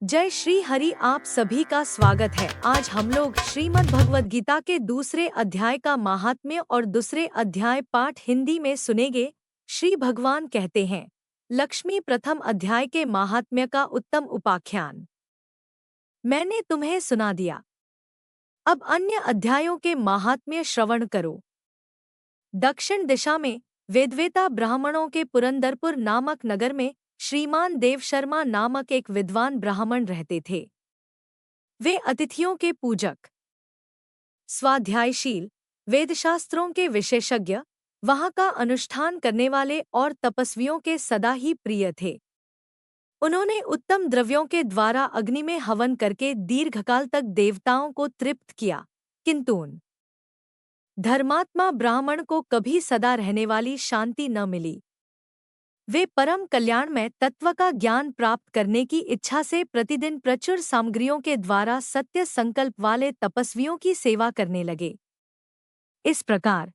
जय श्री हरि। आप सभी का स्वागत है। आज हम लोग श्रीमद् भगवद गीता के दूसरे अध्याय का महात्म्य और दूसरे अध्याय पाठ हिंदी में सुनेंगे। श्री भगवान कहते हैं, लक्ष्मी प्रथम अध्याय के महात्म्य का उत्तम उपाख्यान मैंने तुम्हें सुना दिया। अब अन्य अध्यायों के महात्म्य श्रवण करो। दक्षिण दिशा में वेदवेता ब्राह्मणों के पुरंदरपुर नामक नगर में श्रीमान देवशर्मा नामक एक विद्वान ब्राह्मण रहते थे। वे अतिथियों के पूजक, स्वाध्यायशील, वेदशास्त्रों के विशेषज्ञ, वहाँ का अनुष्ठान करने वाले और तपस्वियों के सदा ही प्रिय थे। उन्होंने उत्तम द्रव्यों के द्वारा अग्नि में हवन करके दीर्घकाल तक देवताओं को तृप्त किया, किंतु उन धर्मात्मा ब्राह्मण को कभी सदा रहने वाली शांति न मिली। वे परम कल्याणमय तत्व का ज्ञान प्राप्त करने की इच्छा से प्रतिदिन प्रचुर सामग्रियों के द्वारा सत्य संकल्प वाले तपस्वियों की सेवा करने लगे। इस प्रकार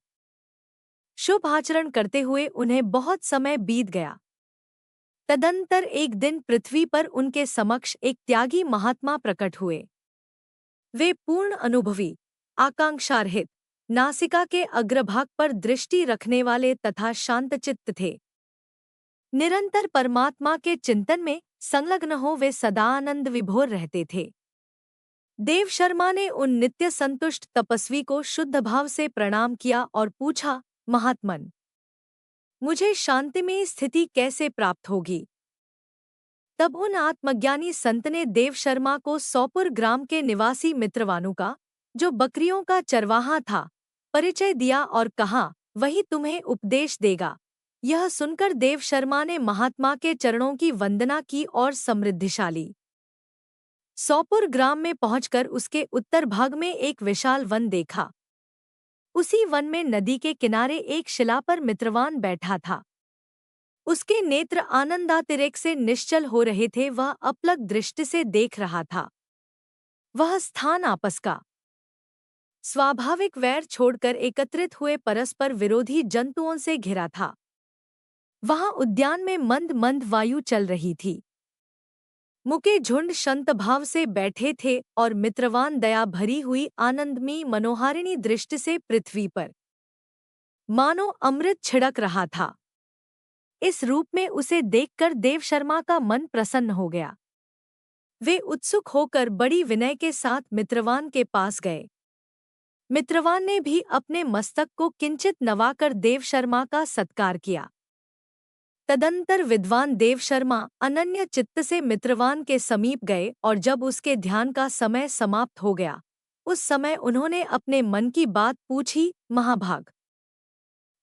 शुभ आचरण करते हुए उन्हें बहुत समय बीत गया। तदंतर एक दिन पृथ्वी पर उनके समक्ष एक त्यागी महात्मा प्रकट हुए। वे पूर्ण अनुभवी, आकांक्षारहित, नासिका के अग्रभाग पर दृष्टि रखने वाले तथा शांतचित्त थे। निरंतर परमात्मा के चिंतन में संलग्न हो वे सदा आनंद विभोर रहते थे। देवशर्मा ने उन नित्य संतुष्ट तपस्वी को शुद्ध भाव से प्रणाम किया और पूछा, महात्मन, मुझे शांतिमय स्थिति कैसे प्राप्त होगी? तब उन आत्मज्ञानी संत ने देवशर्मा को सौपुर ग्राम के निवासी मित्रवानु का, जो बकरियों का चरवाहा था, परिचय दिया और कहा, वही तुम्हें उपदेश देगा। यह सुनकर देवशर्मा ने महात्मा के चरणों की वंदना की और समृद्धिशाली सौपुर ग्राम में पहुंचकर उसके उत्तर भाग में एक विशाल वन देखा। उसी वन में नदी के किनारे एक शिला पर मित्रवान बैठा था। उसके नेत्र आनंदातिरेक से निश्चल हो रहे थे। वह अपलक दृष्टि से देख रहा था। वह स्थान आपस का स्वाभाविक वैर छोड़कर एकत्रित हुए परस्पर विरोधी जंतुओं से घिरा था। वहां उद्यान में मंद मंद वायु चल रही थी। मुके झुंड शांत भाव से बैठे थे और मित्रवान दया भरी हुई आनंदमयी मनोहारिणी दृष्टि से पृथ्वी पर मानो अमृत छिड़क रहा था। इस रूप में उसे देखकर देवशर्मा का मन प्रसन्न हो गया। वे उत्सुक होकर बड़ी विनय के साथ मित्रवान के पास गए। मित्रवान ने भी अपने मस्तक को किंचित नवाकर देवशर्मा का सत्कार किया। तदंतर विद्वान देवशर्मा अनन्य चित्त से मित्रवान के समीप गए और जब उसके ध्यान का समय समाप्त हो गया, उस समय उन्होंने अपने मन की बात पूछी, महाभाग,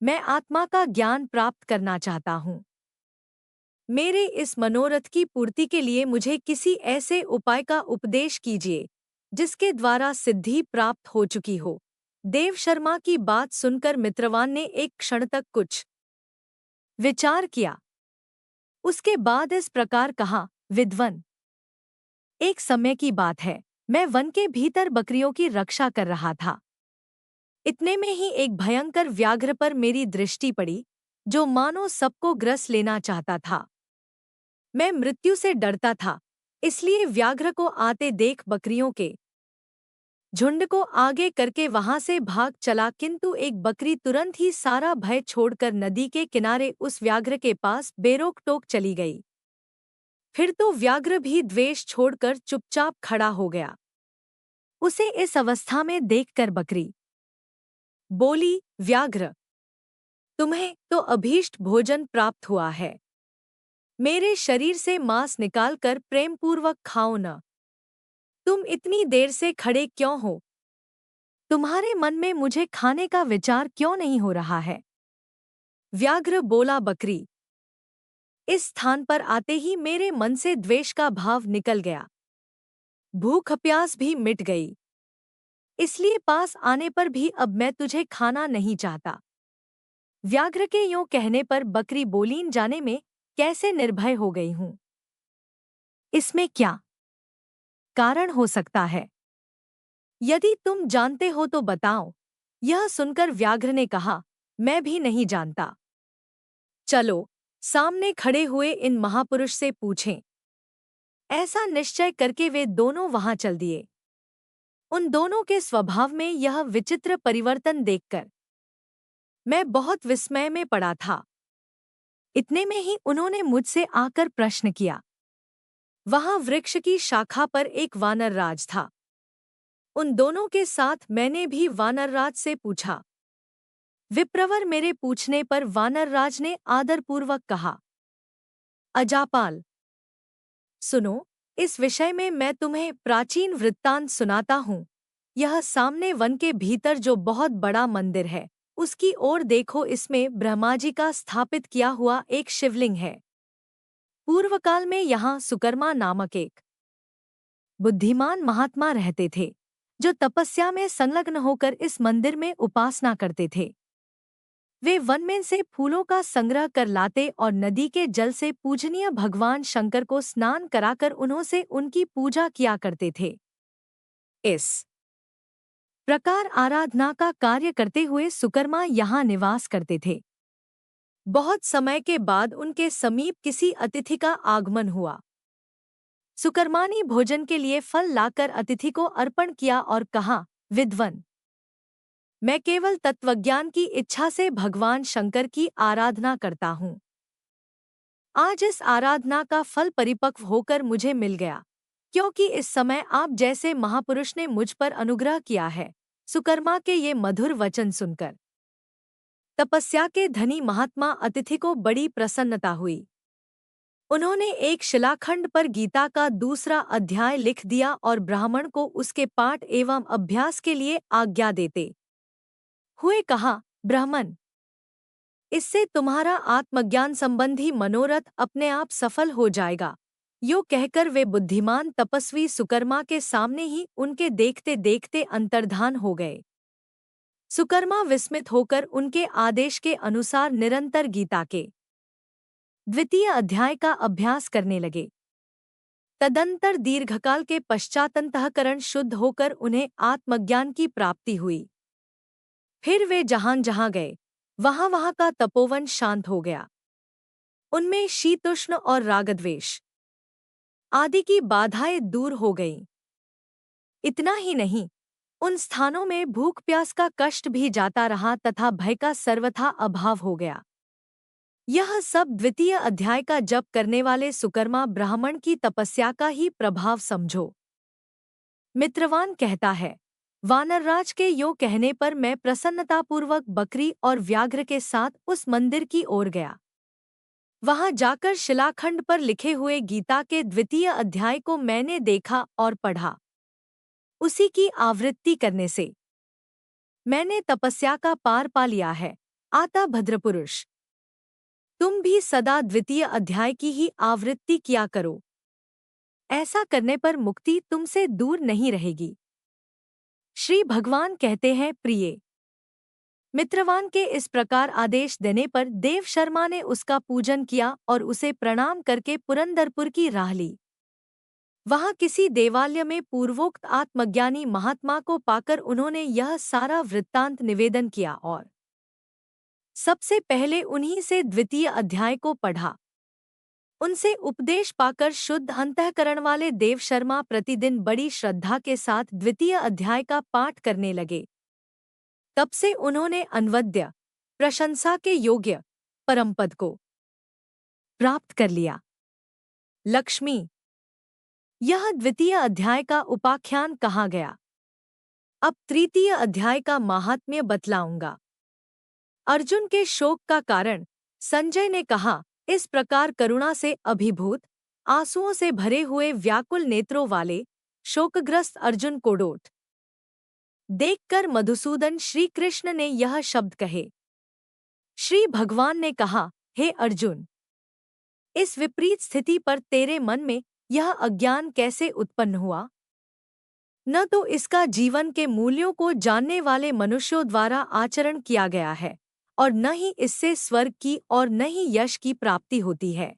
मैं आत्मा का ज्ञान प्राप्त करना चाहता हूँ। मेरे इस मनोरथ की पूर्ति के लिए मुझे किसी ऐसे उपाय का उपदेश कीजिए जिसके द्वारा सिद्धि प्राप्त हो चुकी हो। देवशर्मा की बात सुनकर मित्रवान ने एक क्षण तक कुछ विचार किया। उसके बाद इस प्रकार कहा, विद्वन, एक समय की बात है, मैं वन के भीतर बकरियों की रक्षा कर रहा था। इतने में ही एक भयंकर व्याघ्र पर मेरी दृष्टि पड़ी, जो मानो सबको ग्रस लेना चाहता था। मैं मृत्यु से डरता था, इसलिए व्याघ्र को आते देख बकरियों के झुंड को आगे करके वहां से भाग चला, किंतु एक बकरी तुरंत ही सारा भय छोड़कर नदी के किनारे उस व्याघ्र के पास बेरोक टोक चली गई। फिर तो व्याघ्र भी द्वेष छोड़कर चुपचाप खड़ा हो गया। उसे इस अवस्था में देखकर बकरी बोली, व्याघ्र, तुम्हें तो अभीष्ट भोजन प्राप्त हुआ है। मेरे शरीर से मांस निकालकर प्रेमपूर्वक खाओ न। तुम इतनी देर से खड़े क्यों हो? तुम्हारे मन में मुझे खाने का विचार क्यों नहीं हो रहा है? व्याघ्र बोला, बकरी, इस स्थान पर आते ही मेरे मन से द्वेष का भाव निकल गया। भूख प्यास भी मिट गई। इसलिए पास आने पर भी अब मैं तुझे खाना नहीं चाहता। व्याघ्र के यूं कहने पर बकरी बोली, जाने में कैसे निर्भय हो गई हूं। इसमें क्या कारण हो सकता है? यदि तुम जानते हो तो बताओ। यह सुनकर व्याघ्र ने कहा, मैं भी नहीं जानता। चलो सामने खड़े हुए इन महापुरुष से पूछें। ऐसा निश्चय करके वे दोनों वहां चल दिए। उन दोनों के स्वभाव में यह विचित्र परिवर्तन देखकर मैं बहुत विस्मय में पड़ा था। इतने में ही उन्होंने मुझसे आकर प्रश्न किया। वहां वृक्ष की शाखा पर एक वानरराज था। उन दोनों के साथ मैंने भी वानरराज से पूछा। विप्रवर मेरे पूछने पर वानरराज ने आदरपूर्वक कहा, अजापाल, सुनो, इस विषय में मैं तुम्हें प्राचीन वृत्तांत सुनाता हूँ। यह सामने वन के भीतर जो बहुत बड़ा मंदिर है, उसकी ओर देखो, इसमें ब्रह्माजी का स्थापित किया हुआ एक शिवलिंग है। पूर्वकाल में यहाँ सुकर्मा नामक एक बुद्धिमान महात्मा रहते थे, जो तपस्या में संलग्न होकर इस मंदिर में उपासना करते थे। वे वन में से फूलों का संग्रह कर लाते और नदी के जल से पूजनीय भगवान शंकर को स्नान कराकर उन्हों से उनकी पूजा किया करते थे। इस प्रकार आराधना का कार्य करते हुए सुकर्मा यहाँ निवास करते थे। बहुत समय के बाद उनके समीप किसी अतिथि का आगमन हुआ। सुकर्मा ने भोजन के लिए फल लाकर अतिथि को अर्पण किया और कहा, विद्वन, मैं केवल तत्वज्ञान की इच्छा से भगवान शंकर की आराधना करता हूँ। आज इस आराधना का फल परिपक्व होकर मुझे मिल गया, क्योंकि इस समय आप जैसे महापुरुष ने मुझ पर अनुग्रह किया है। सुकर्मा के ये मधुर वचन सुनकर तपस्या के धनी महात्मा अतिथि को बड़ी प्रसन्नता हुई। उन्होंने एक शिलाखंड पर गीता का दूसरा अध्याय लिख दिया और ब्राह्मण को उसके पाठ एवं अभ्यास के लिए आज्ञा देते हुए कहा, ब्राह्मण, इससे तुम्हारा आत्मज्ञान संबंधी मनोरथ अपने आप सफल हो जाएगा। यो कहकर वे बुद्धिमान तपस्वी सुकर्मा के सामने ही उनके देखते देखते अंतर्धान हो गए। सुकर्मा विस्मित होकर उनके आदेश के अनुसार निरंतर गीता के द्वितीय अध्याय का अभ्यास करने लगे। तदंतर दीर्घकाल के पश्चात अंतःकरण शुद्ध होकर उन्हें आत्मज्ञान की प्राप्ति हुई। फिर वे जहां जहां गए, वहां वहां का तपोवन शांत हो गया। उनमें शीतोष्ण और रागद्वेष आदि की बाधाएं दूर हो गईं। इतना ही नहीं, उन स्थानों में भूख प्यास का कष्ट भी जाता रहा तथा भय का सर्वथा अभाव हो गया। यह सब द्वितीय अध्याय का जप करने वाले सुकर्मा ब्राह्मण की तपस्या का ही प्रभाव समझो। मित्रवान कहता है, वानरराज के यो कहने पर मैं प्रसन्नतापूर्वक बकरी और व्याघ्र के साथ उस मंदिर की ओर गया। वहां जाकर शिलाखंड पर लिखे हुए गीता के द्वितीय अध्याय को मैंने देखा और पढ़ा। उसी की आवृत्ति करने से मैंने तपस्या का पार पा लिया है। आता भद्रपुरुष, तुम भी सदा द्वितीय अध्याय की ही आवृत्ति किया करो। ऐसा करने पर मुक्ति तुमसे दूर नहीं रहेगी। श्री भगवान कहते हैं, प्रिय मित्रवान के इस प्रकार आदेश देने पर देव शर्मा ने उसका पूजन किया और उसे प्रणाम करके पुरंदरपुर की राह ली। वहां किसी देवालय में पूर्वोक्त आत्मज्ञानी महात्मा को पाकर उन्होंने यह सारा वृत्तांत निवेदन किया और सबसे पहले उन्हीं से द्वितीय अध्याय को पढ़ा। उनसे उपदेश पाकर शुद्ध अंतःकरण वाले देव शर्मा प्रतिदिन बड़ी श्रद्धा के साथ द्वितीय अध्याय का पाठ करने लगे। तब से उन्होंने अनवद्य प्रशंसा के योग्य परमपद को प्राप्त कर लिया। लक्ष्मी, यह द्वितीय अध्याय का उपाख्यान कहा गया। अब तृतीय अध्याय का माहात्म्य बतलाऊंगा। अर्जुन के शोक का कारण संजय ने कहा, इस प्रकार करुणा से अभिभूत, आंसुओं से भरे हुए व्याकुल नेत्रों वाले शोकग्रस्त अर्जुन को डोट देखकर मधुसूदन श्री कृष्ण ने यह शब्द कहे। श्री भगवान ने कहा, हे अर्जुन, इस विपरीत स्थिति पर तेरे मन में यह अज्ञान कैसे उत्पन्न हुआ? न तो इसका जीवन के मूल्यों को जानने वाले मनुष्यों द्वारा आचरण किया गया है और न ही इससे स्वर्ग की और न ही यश की प्राप्ति होती है।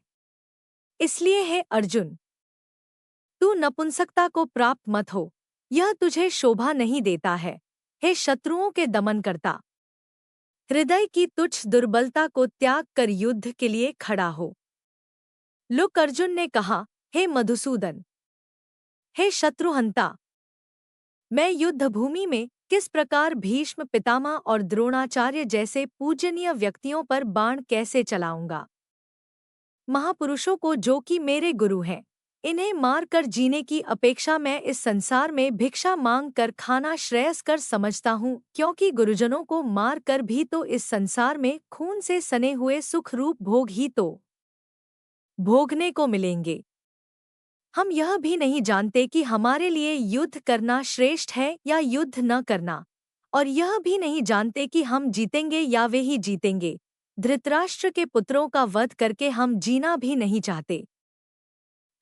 इसलिए हे अर्जुन, तू नपुंसकता को प्राप्त मत हो, यह तुझे शोभा नहीं देता है। हे शत्रुओं के दमन करता, हृदय की तुच्छ दुर्बलता को त्याग कर युद्ध के लिए खड़ा हो। लुक अर्जुन ने कहा, हे मधुसूदन, हे शत्रुहंता, मैं युद्धभूमि में किस प्रकार भीष्म पितामह और द्रोणाचार्य जैसे पूजनीय व्यक्तियों पर बाण कैसे चलाऊंगा। महापुरुषों को जो कि मेरे गुरु हैं, इन्हें मार कर जीने की अपेक्षा मैं इस संसार में भिक्षा मांग कर खाना श्रेयस्कर समझता हूँ, क्योंकि गुरुजनों को मार कर भी तो इस संसार में खून से सने हुए सुख रूप भोग ही तो भोगने को मिलेंगे। हम यह भी नहीं जानते कि हमारे लिए युद्ध करना श्रेष्ठ है या युद्ध न करना, और यह भी नहीं जानते कि हम जीतेंगे या वे ही जीतेंगे। धृतराष्ट्र के पुत्रों का वध करके हम जीना भी नहीं चाहते,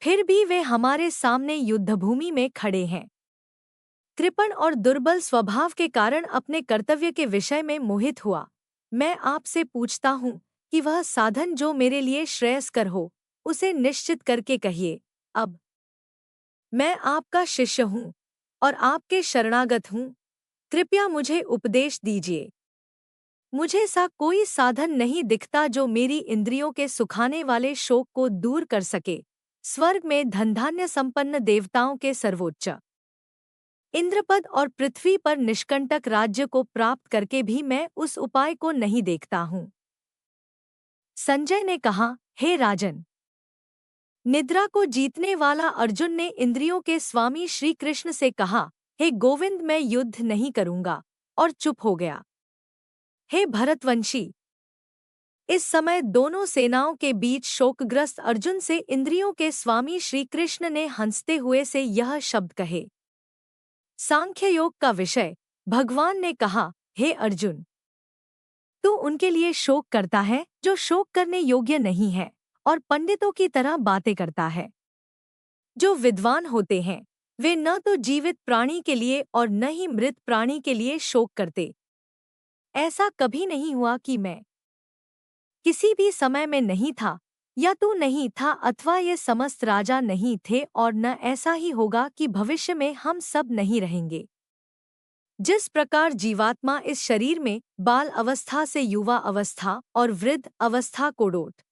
फिर भी वे हमारे सामने युद्धभूमि में खड़े हैं। कृपण और दुर्बल स्वभाव के कारण अपने कर्तव्य के विषय में मोहित हुआ मैं आपसे पूछता हूँ कि वह साधन जो मेरे लिए श्रेयस्कर हो, उसे निश्चित करके कहिए। अब मैं आपका शिष्य हूँ और आपके शरणागत हूँ, कृपया मुझे उपदेश दीजिए। मुझे सा कोई साधन नहीं दिखता जो मेरी इंद्रियों के सुखाने वाले शोक को दूर कर सके। स्वर्ग में धनधान्य संपन्न देवताओं के सर्वोच्च इंद्रपद और पृथ्वी पर निष्कंटक राज्य को प्राप्त करके भी मैं उस उपाय को नहीं देखता हूँ। संजय ने कहा, हे राजन, निद्रा को जीतने वाला अर्जुन ने इंद्रियों के स्वामी श्री कृष्ण से कहा, हे गोविंद, मैं युद्ध नहीं करूंगा, और चुप हो गया। हे भरतवंशी, इस समय दोनों सेनाओं के बीच शोकग्रस्त अर्जुन से इंद्रियों के स्वामी श्री कृष्ण ने हंसते हुए से यह शब्द कहे। सांख्य योग का विषय भगवान ने कहा, हे अर्जुन, तू उनके लिए शोक करता है जो शोक करने योग्य नहीं है और पंडितों की तरह बातें करता है। जो विद्वान होते हैं वे न तो जीवित प्राणी के लिए और न ही मृत प्राणी के लिए शोक करते। ऐसा कभी नहीं हुआ कि मैं किसी भी समय में नहीं था, या तू नहीं था, अथवा ये समस्त राजा नहीं थे, और न ऐसा ही होगा कि भविष्य में हम सब नहीं रहेंगे। जिस प्रकार जीवात्मा इस शरीर में बाल अवस्था से युवा अवस्था और वृद्ध अवस्था को डोट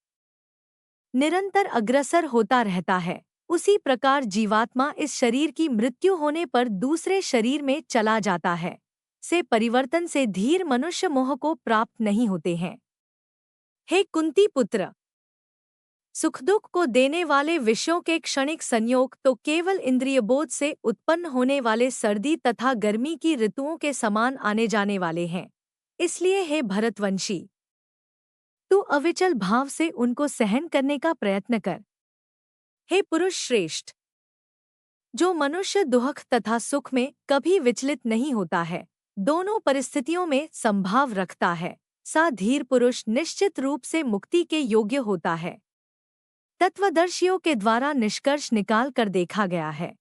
निरंतर अग्रसर होता रहता है, उसी प्रकार जीवात्मा इस शरीर की मृत्यु होने पर दूसरे शरीर में चला जाता है। से परिवर्तन से धीर मनुष्य मोह को प्राप्त नहीं होते हैं। हे कुंती पुत्र, सुख दुख को देने वाले विषयों के क्षणिक संयोग तो केवल इंद्रियबोध से उत्पन्न होने वाले सर्दी तथा गर्मी की ऋतुओं के समान आने जाने वाले हैं। इसलिए हे भरतवंशी, तू अविचल भाव से उनको सहन करने का प्रयत्न कर। हे पुरुष श्रेष्ठ, जो मनुष्य दुख तथा सुख में कभी विचलित नहीं होता है, दोनों परिस्थितियों में संभाव रखता है, सा धीर पुरुष निश्चित रूप से मुक्ति के योग्य होता है। तत्वदर्शियों के द्वारा निष्कर्ष निकाल कर देखा गया है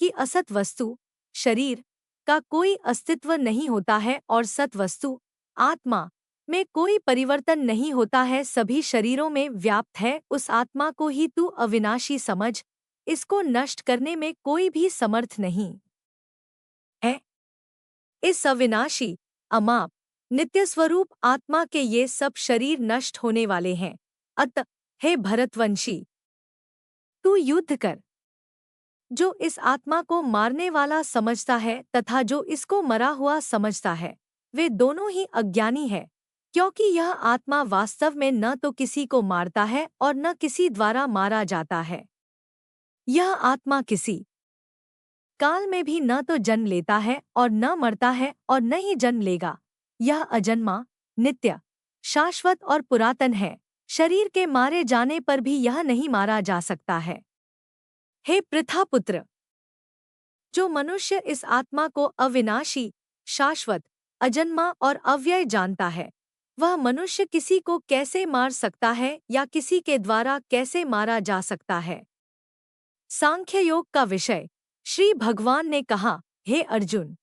कि असत वस्तु शरीर का कोई अस्तित्व नहीं होता है और सत वस्तु आत्मा में कोई परिवर्तन नहीं होता है, सभी शरीरों में व्याप्त है। उस आत्मा को ही तू अविनाशी समझ, इसको नष्ट करने में कोई भी समर्थ नहीं है। इस अविनाशी अमाप नित्य स्वरूप आत्मा के ये सब शरीर नष्ट होने वाले हैं। अतः हे भरतवंशी, तू युद्ध कर। जो इस आत्मा को मारने वाला समझता है तथा जो इसको मरा हुआ समझता है, वे दोनों ही अज्ञानी है, क्योंकि यह आत्मा वास्तव में न तो किसी को मारता है और न किसी द्वारा मारा जाता है। यह आत्मा किसी काल में भी न तो जन्म लेता है और न मरता है और न ही जन्म लेगा। यह अजन्मा, नित्य, शाश्वत और पुरातन है। शरीर के मारे जाने पर भी यह नहीं मारा जा सकता है। हे पृथापुत्र, जो मनुष्य इस आत्मा को अविनाशी, शाश्वत, अजन्मा और अव्यय जानता है, वह मनुष्य किसी को कैसे मार सकता है या किसी के द्वारा कैसे मारा जा सकता है। सांख्य योग का विषय श्री भगवान ने कहा, हे अर्जुन,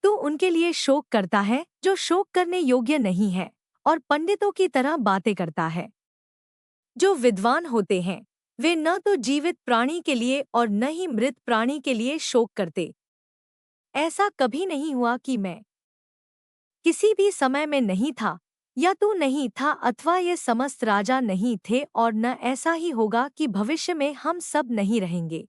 तू उनके लिए शोक करता है जो शोक करने योग्य नहीं है और पंडितों की तरह बातें करता है। जो विद्वान होते हैं वे न तो जीवित प्राणी के लिए और न ही मृत प्राणी के लिए शोक करते। ऐसा कभी नहीं हुआ कि मैं किसी भी समय में नहीं था, या तू नहीं था, अथवा ये समस्त राजा नहीं थे, और न ऐसा ही होगा कि भविष्य में हम सब नहीं रहेंगे।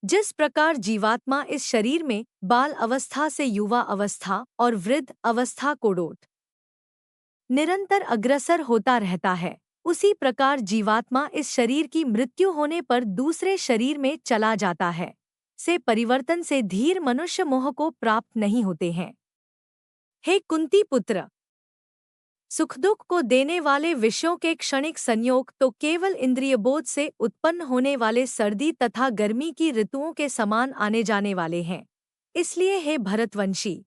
जिस प्रकार जीवात्मा इस शरीर में बाल अवस्था से युवा अवस्था और वृद्ध अवस्था को डोट निरंतर अग्रसर होता रहता है, उसी प्रकार जीवात्मा इस शरीर की मृत्यु होने पर दूसरे शरीर में चला जाता है। से परिवर्तन से धीर मनुष्य मोह को प्राप्त नहीं होते हैं। हे कुंती पुत्र, सुख दुख को देने वाले विषयों के क्षणिक संयोग तो केवल इंद्रियबोध से उत्पन्न होने वाले सर्दी तथा गर्मी की ऋतुओं के समान आने जाने वाले हैं। इसलिए हे भरतवंशी,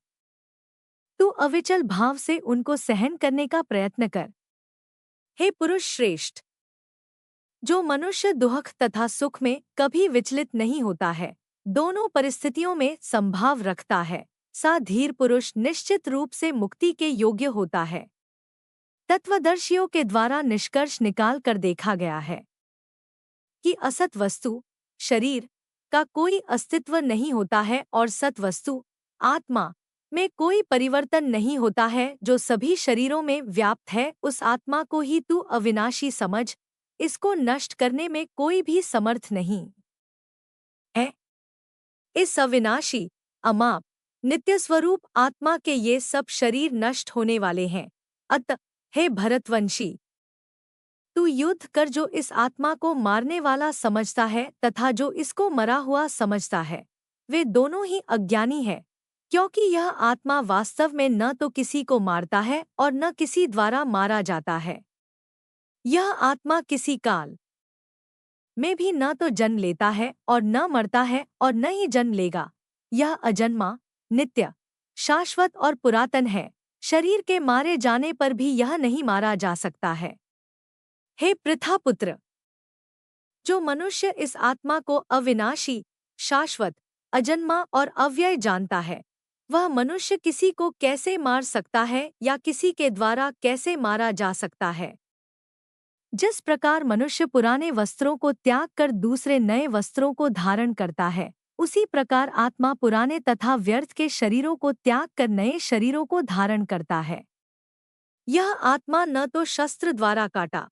तू अविचल भाव से उनको सहन करने का प्रयत्न कर। हे पुरुष श्रेष्ठ, जो मनुष्य दुख तथा सुख में कभी विचलित नहीं होता है, दोनों परिस्थितियों में संभाव रखता है, सा धीर पुरुष निश्चित रूप से मुक्ति के योग्य होता है। तत्वदर्शियों के द्वारा निष्कर्ष निकाल कर देखा गया है कि असत वस्तु शरीर का कोई अस्तित्व नहीं होता है और सत वस्तु आत्मा में कोई परिवर्तन नहीं होता है, जो सभी शरीरों में व्याप्त है। उस आत्मा को ही तू अविनाशी समझ, इसको नष्ट करने में कोई भी समर्थ नहीं है। इस अविनाशी अमाप नित्य स्वरूप आत्मा के ये सब शरीर नष्ट होने वाले हैं। अतः हे भरतवंशी, तू युद्ध कर जो इस आत्मा को मारने वाला समझता है तथा जो इसको मरा हुआ समझता है, वे दोनों ही अज्ञानी है, क्योंकि यह आत्मा वास्तव में न तो किसी को मारता है और न किसी द्वारा मारा जाता है। यह आत्मा किसी काल में भी न तो जन्म लेता है और न मरता है और न ही जन्म लेगा। यह अजन्मा, नित्य, शाश्वत और पुरातन है। शरीर के मारे जाने पर भी यह नहीं मारा जा सकता है। हे पृथापुत्र, जो मनुष्य इस आत्मा को अविनाशी, शाश्वत, अजन्मा और अव्यय जानता है, वह मनुष्य किसी को कैसे मार सकता है या किसी के द्वारा कैसे मारा जा सकता है। जिस प्रकार मनुष्य पुराने वस्त्रों को त्याग कर दूसरे नए वस्त्रों को धारण करता है, उसी प्रकार आत्मा पुराने तथा व्यर्थ के शरीरों को त्याग कर नए शरीरों को धारण करता है। यह आत्मा न तो शस्त्र द्वारा काटा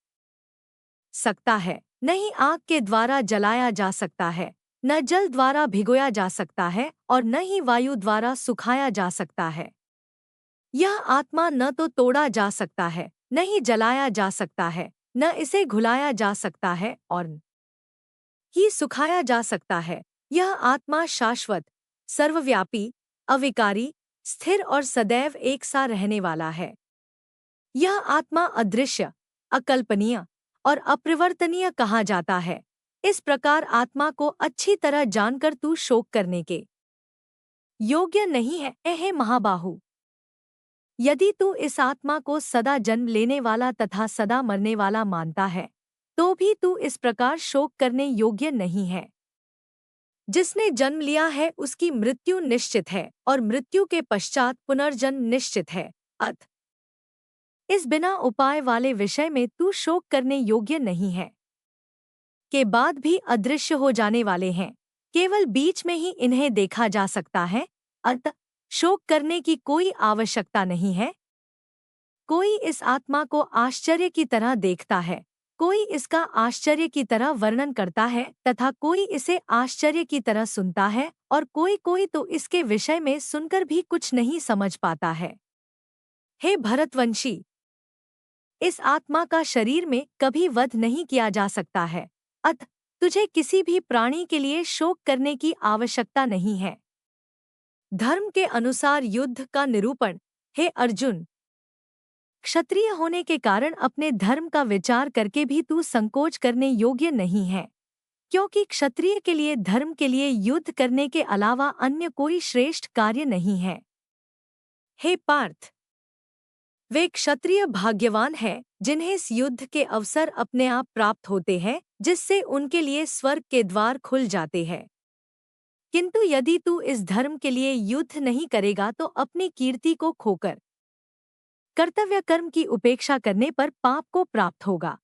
सकता है, न ही आग के द्वारा जलाया जा सकता है, न जल द्वारा भिगोया जा सकता है और न ही वायु द्वारा सुखाया जा सकता है। यह आत्मा न तो तोड़ा जा सकता है, न ही जलाया जा सकता है, न इसे घुलाया जा सकता है और न ही सुखाया जा सकता है। यह आत्मा शाश्वत, सर्वव्यापी, अविकारी, स्थिर और सदैव एक सा रहने वाला है। यह आत्मा अदृश्य, अकल्पनीय और अपरिवर्तनीय कहा जाता है। इस प्रकार आत्मा को अच्छी तरह जानकर तू शोक करने के योग्य नहीं है। हे महाबाहु, यदि तू इस आत्मा को सदा जन्म लेने वाला तथा सदा मरने वाला मानता है, तो भी तू इस प्रकार शोक करने योग्य नहीं है। जिसने जन्म लिया है उसकी मृत्यु निश्चित है और मृत्यु के पश्चात पुनर्जन्म निश्चित है। अतः इस बिना उपाय वाले विषय में तू शोक करने योग्य नहीं है। के बाद भी अदृश्य हो जाने वाले हैं, केवल बीच में ही इन्हें देखा जा सकता है। अतः शोक करने की कोई आवश्यकता नहीं है। कोई इस आत्मा को आश्चर्य की तरह देखता है, कोई इसका आश्चर्य की तरह वर्णन करता है तथा कोई इसे आश्चर्य की तरह सुनता है और कोई कोई तो इसके विषय में सुनकर भी कुछ नहीं समझ पाता है। हे भरतवंशी, इस आत्मा का शरीर में कभी वध नहीं किया जा सकता है। अतः तुझे किसी भी प्राणी के लिए शोक करने की आवश्यकता नहीं है। धर्म के अनुसार युद्ध का निरूपण। हे अर्जुन, क्षत्रिय होने के कारण अपने धर्म का विचार करके भी तू संकोच करने योग्य नहीं है, क्योंकि क्षत्रिय के लिए धर्म के लिए युद्ध करने के अलावा अन्य कोई श्रेष्ठ कार्य नहीं है। हे पार्थ, वे क्षत्रिय भाग्यवान हैं जिन्हें इस युद्ध के अवसर अपने आप प्राप्त होते हैं, जिससे उनके लिए स्वर्ग के द्वार खुल जाते हैं। किंतु यदि तू इस धर्म के लिए युद्ध नहीं करेगा तो अपनी कीर्ति को खोकर कर्तव्य कर्म की उपेक्षा करने पर पाप को प्राप्त होगा।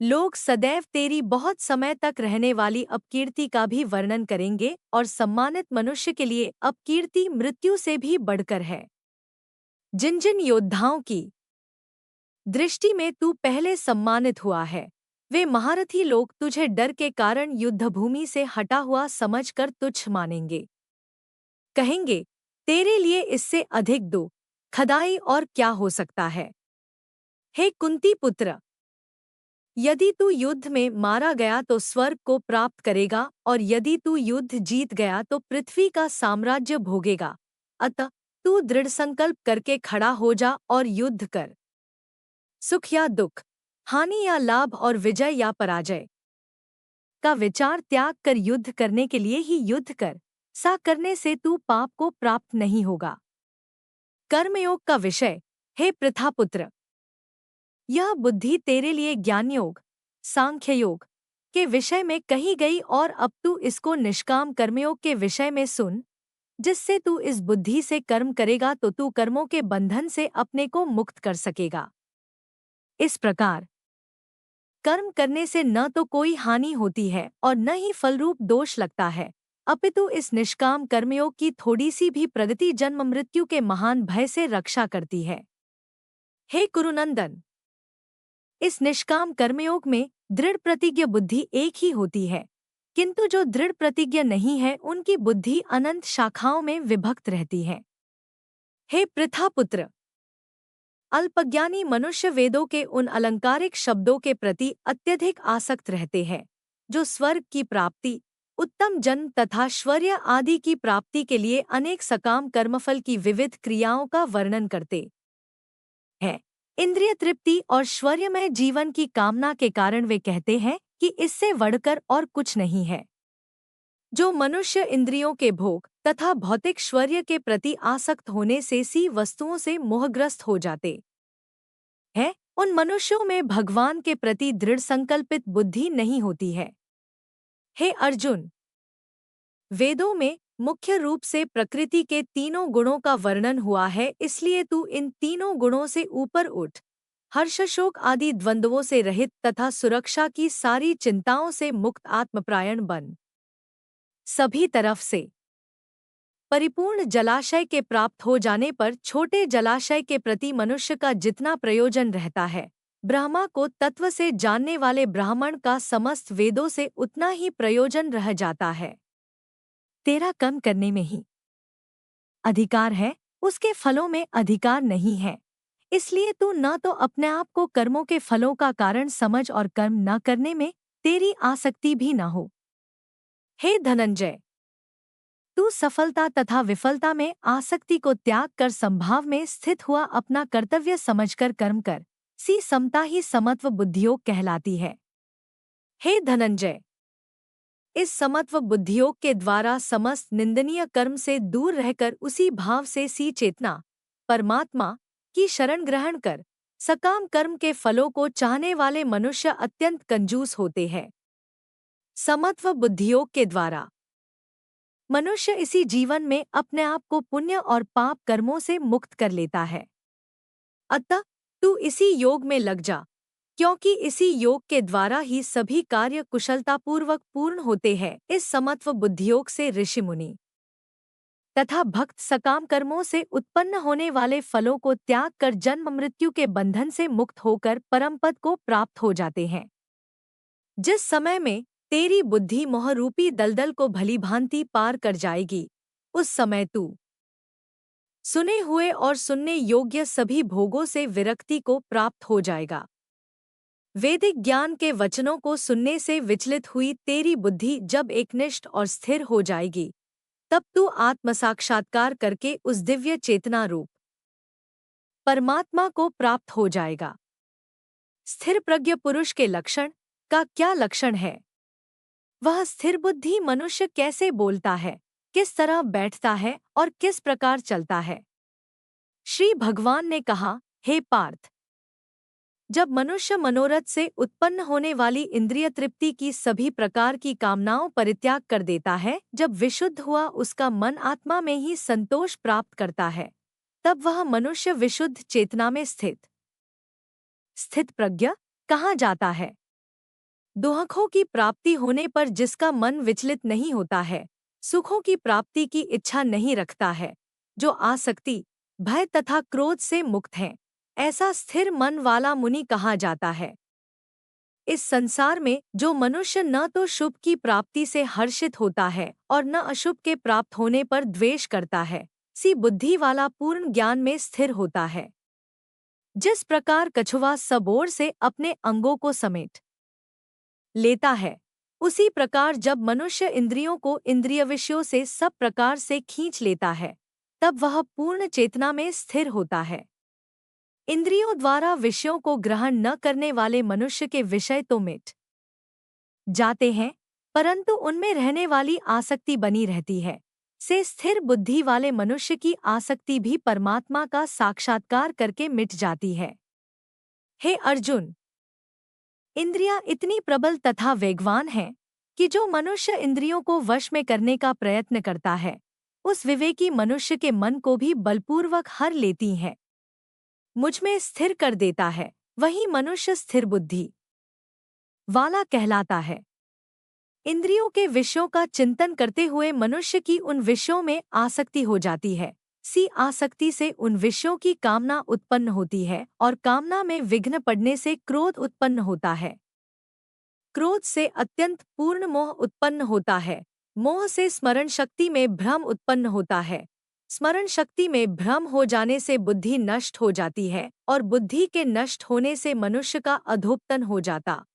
लोग सदैव तेरी बहुत समय तक रहने वाली अपकीर्ति का भी वर्णन करेंगे और सम्मानित मनुष्य के लिए अपकीर्ति मृत्यु से भी बढ़कर है। जिन जिन योद्धाओं की दृष्टि में तू पहले सम्मानित हुआ है, वे महारथी लोग तुझे डर के कारण युद्धभूमि से हटा हुआ समझकर तुच्छ मानेंगे। कहेंगे, तेरे लिए इससे अधिक दो खदाई और क्या हो सकता है। हे कुंती पुत्र, यदि तू युद्ध में मारा गया तो स्वर्ग को प्राप्त करेगा, और यदि तू युद्ध जीत गया तो पृथ्वी का साम्राज्य भोगेगा। अतः तू दृढ़ संकल्प करके खड़ा हो जा और युद्ध कर। सुख या दुख, हानि या लाभ और विजय या पराजय का विचार त्याग कर युद्ध करने के लिए ही युद्ध कर। सा करने से तू पाप को प्राप्त नहीं होगा। कर्मयोग का विषय, हे पृथापुत्र, यह बुद्धि तेरे लिए ज्ञान योग, सांख्य योग के विषय में कही गई, और अब तू इसको निष्काम कर्मयोग के विषय में सुन। जिससे तू इस बुद्धि से कर्म करेगा तो तू कर्मों के बंधन से अपने को मुक्त कर सकेगा। इस प्रकार कर्म करने से न तो कोई हानि होती है और न ही फलरूप दोष लगता है, अपितु इस निष्काम कर्मयोग की थोड़ी सी भी प्रगति जन्म मृत्यु के महान भय से रक्षा करती है। हे कुरुनंदन, इस निष्काम कर्मयोग में दृढ़ प्रतिज्ञ बुद्धि एक ही होती है, किंतु जो दृढ़ प्रतिज्ञ नहीं है उनकी बुद्धि अनंत शाखाओं में विभक्त रहती है। हे पृथापुत्र, अल्पज्ञानी मनुष्य वेदों के उन अलंकारिक शब्दों के प्रति अत्यधिक आसक्त रहते हैं जो स्वर्ग की प्राप्ति, उत्तम जन्म तथा श्वर्य आदि की प्राप्ति के लिए अनेक सकाम कर्मफल की विविध क्रियाओं का वर्णन करते हैं। इंद्रिय तृप्ति और श्वर्यमय जीवन की कामना के कारण वे कहते हैं कि इससे बढ़कर और कुछ नहीं है। जो मनुष्य इंद्रियों के भोग तथा भौतिक श्वर्य के प्रति आसक्त होने से सी वस्तुओं से मोहग्रस्त हो जाते हैं, उन मनुष्यों में भगवान के प्रति दृढ़ संकल्पित बुद्धि नहीं होती है। हे अर्जुन, वेदों में मुख्य रूप से प्रकृति के तीनों गुणों का वर्णन हुआ है, इसलिए तू इन तीनों गुणों से ऊपर उठ, हर्ष शोक आदि द्वंद्वों से रहित तथा सुरक्षा की सारी चिंताओं से मुक्त आत्मप्रायण बन। सभी तरफ से परिपूर्ण जलाशय के प्राप्त हो जाने पर छोटे जलाशय के प्रति मनुष्य का जितना प्रयोजन रहता है, ब्रह्मा को तत्व से जानने वाले ब्राह्मण का समस्त वेदों से उतना ही प्रयोजन रह जाता है। तेरा कर्म करने में ही अधिकार है, उसके फलों में अधिकार नहीं है। इसलिए तू न तो अपने आप को कर्मों के फलों का कारण समझ और कर्म न करने में तेरी आसक्ति भी न हो। हे धनंजय, तू सफलता तथा विफलता में आसक्ति को त्याग कर संभाव में स्थित हुआ अपना कर्तव्य समझकर कर्म कर। सी समता ही समत्व बुद्धियोग कहलाती है। हे धनंजय, इस समत्व बुद्धियोग के द्वारा समस्त निंदनीय कर्म से दूर रहकर उसी भाव से सी चेतना परमात्मा की शरण ग्रहण कर। सकाम कर्म के फलों को चाहने वाले मनुष्य अत्यंत कंजूस होते हैं। समत्व बुद्धियोग के द्वारा मनुष्य इसी जीवन में अपने आप को पुण्य और पाप कर्मों से मुक्त कर लेता है। अतः तू इसी योग में लग जा, क्योंकि इसी योग के द्वारा ही सभी कार्य कुशलतापूर्वक पूर्ण होते हैं। इस समत्व बुद्धियोग से ऋषि मुनि तथा भक्त सकाम कर्मों से उत्पन्न होने वाले फलों को त्याग कर जन्म मृत्यु के बंधन से मुक्त होकर परमपद को प्राप्त हो जाते हैं। जिस समय में तेरी बुद्धि मोहरूपी दलदल को भलीभांति पार कर जाएगी, उस समय तू सुने हुए और सुनने योग्य सभी भोगों से विरक्ति को प्राप्त हो जाएगा। वैदिक ज्ञान के वचनों को सुनने से विचलित हुई तेरी बुद्धि जब एकनिष्ठ और स्थिर हो जाएगी, तब तू आत्मसाक्षात्कार करके उस दिव्य चेतना रूप परमात्मा को प्राप्त हो जाएगा। स्थिर प्रज्ञ पुरुष के लक्षण का क्या लक्षण है? वह स्थिर बुद्धि मनुष्य कैसे बोलता है, किस तरह बैठता है और किस प्रकार चलता है? श्री भगवान ने कहा, हे पार्थ, जब मनुष्य मनोरथ से उत्पन्न होने वाली इंद्रिय तृप्ति की सभी प्रकार की कामनाओं परित्याग कर देता है, जब विशुद्ध हुआ उसका मन आत्मा में ही संतोष प्राप्त करता है, तब वह मनुष्य विशुद्ध चेतना में स्थित प्रज्ञ कहाँ जाता है। दुखों की प्राप्ति होने पर जिसका मन विचलित नहीं होता है, सुखों की प्राप्ति की इच्छा नहीं रखता है, जो आसक्ति, भय तथा क्रोध से मुक्त है, ऐसा स्थिर मन वाला मुनि कहा जाता है। इस संसार में जो मनुष्य न तो शुभ की प्राप्ति से हर्षित होता है और न अशुभ के प्राप्त होने पर द्वेष करता है, सी बुद्धि वाला पूर्ण ज्ञान में स्थिर होता है। जिस प्रकार कछुआ सब ओर से अपने अंगों को समेट लेता है, उसी प्रकार जब मनुष्य इंद्रियों को इंद्रिय विषयों से सब प्रकार से खींच लेता है, तब वह पूर्ण चेतना में स्थिर होता है। इंद्रियों द्वारा विषयों को ग्रहण न करने वाले मनुष्य के विषय तो मिट जाते हैं, परंतु उनमें रहने वाली आसक्ति बनी रहती है। से स्थिर बुद्धि वाले मनुष्य की आसक्ति भी परमात्मा का साक्षात्कार करके मिट जाती है। हे अर्जुन, इंद्रियां इतनी प्रबल तथा वेगवान हैं कि जो मनुष्य इंद्रियों को वश में करने का प्रयत्न करता है, उस विवेकी मनुष्य के मन को भी बलपूर्वक हर लेती हैं, मुझ में स्थिर कर देता है। वही मनुष्य स्थिर बुद्धि वाला कहलाता है। इंद्रियों के विषयों का चिंतन करते हुए मनुष्य की उन विषयों में आसक्ति हो जाती है। सी आसक्ति से उन विषयों की कामना उत्पन्न होती है और कामना में विघ्न पड़ने से क्रोध उत्पन्न होता है। क्रोध से अत्यंत पूर्ण मोह उत्पन्न होता है। मोह से स्मरण शक्ति में भ्रम उत्पन्न होता है। स्मरण शक्ति में भ्रम हो जाने से बुद्धि नष्ट हो जाती है और बुद्धि के नष्ट होने से मनुष्य का अधोपतन हो जाता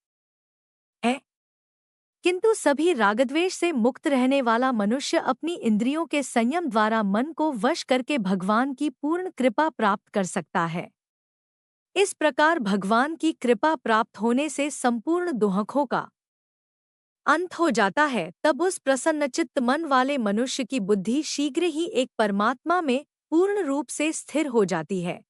है। किंतु सभी रागद्वेष से मुक्त रहने वाला मनुष्य अपनी इंद्रियों के संयम द्वारा मन को वश करके भगवान की पूर्ण कृपा प्राप्त कर सकता है। इस प्रकार भगवान की कृपा प्राप्त होने से संपूर्ण दुखों का अंत हो जाता है। तब उस प्रसन्नचित्त मन वाले मनुष्य की बुद्धि शीघ्र ही एक परमात्मा में पूर्ण रूप से स्थिर हो जाती है।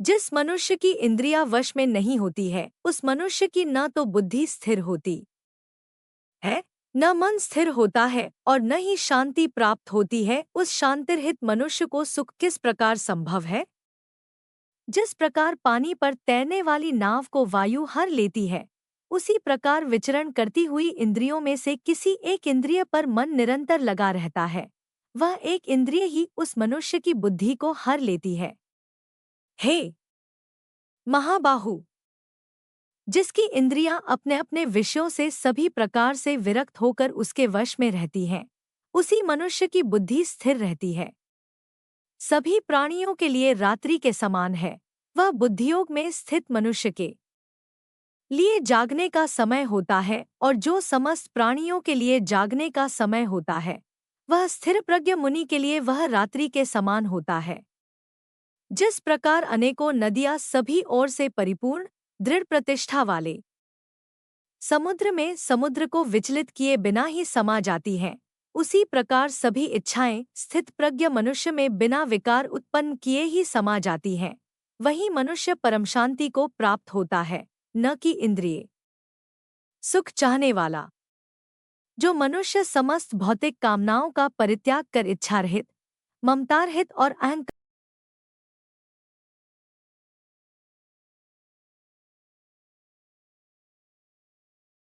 जिस मनुष्य की इंद्रियां वश में नहीं होती है, उस मनुष्य की न तो बुद्धि स्थिर होती है, न मन स्थिर होता है और न ही शांति प्राप्त होती है। उस शांतिरहित मनुष्य को सुख किस प्रकार संभव है? जिस प्रकार पानी पर तैरने वाली नाव को वायु हर लेती है, उसी प्रकार विचरण करती हुई इंद्रियों में से किसी एक इंद्रिय पर मन निरंतर लगा रहता है। वह एक इंद्रिय ही उस मनुष्य की बुद्धि को हर लेती है। हे महाबाहु, जिसकी इंद्रियां अपने अपने विषयों से सभी प्रकार से विरक्त होकर उसके वश में रहती हैं, उसी मनुष्य की बुद्धि स्थिर रहती है। सभी प्राणियों के लिए रात्रि के समान है। वह बुद्धियोग में स्थित मनुष्य के लिए जागने का समय होता है और जो समस्त प्राणियों के लिए जागने का समय होता है, वह स्थिर प्रज्ञ मुनि के लिए वह रात्रि के समान होता है। जिस प्रकार अनेकों नदियां सभी ओर से परिपूर्ण दृढ़ प्रतिष्ठा वाले समुद्र में समुद्र को विचलित किए बिना ही समा जाती हैं, उसी प्रकार सभी इच्छाएं स्थित प्रज्ञ मनुष्य में बिना विकार उत्पन्न किए ही समा जाती हैं। वही मनुष्य परम शांति को प्राप्त होता है, न कि इंद्रिय सुख चाहने वाला। जो मनुष्य समस्त भौतिक कामनाओं का परित्याग कर इच्छारहित, ममतारहित और अहंकार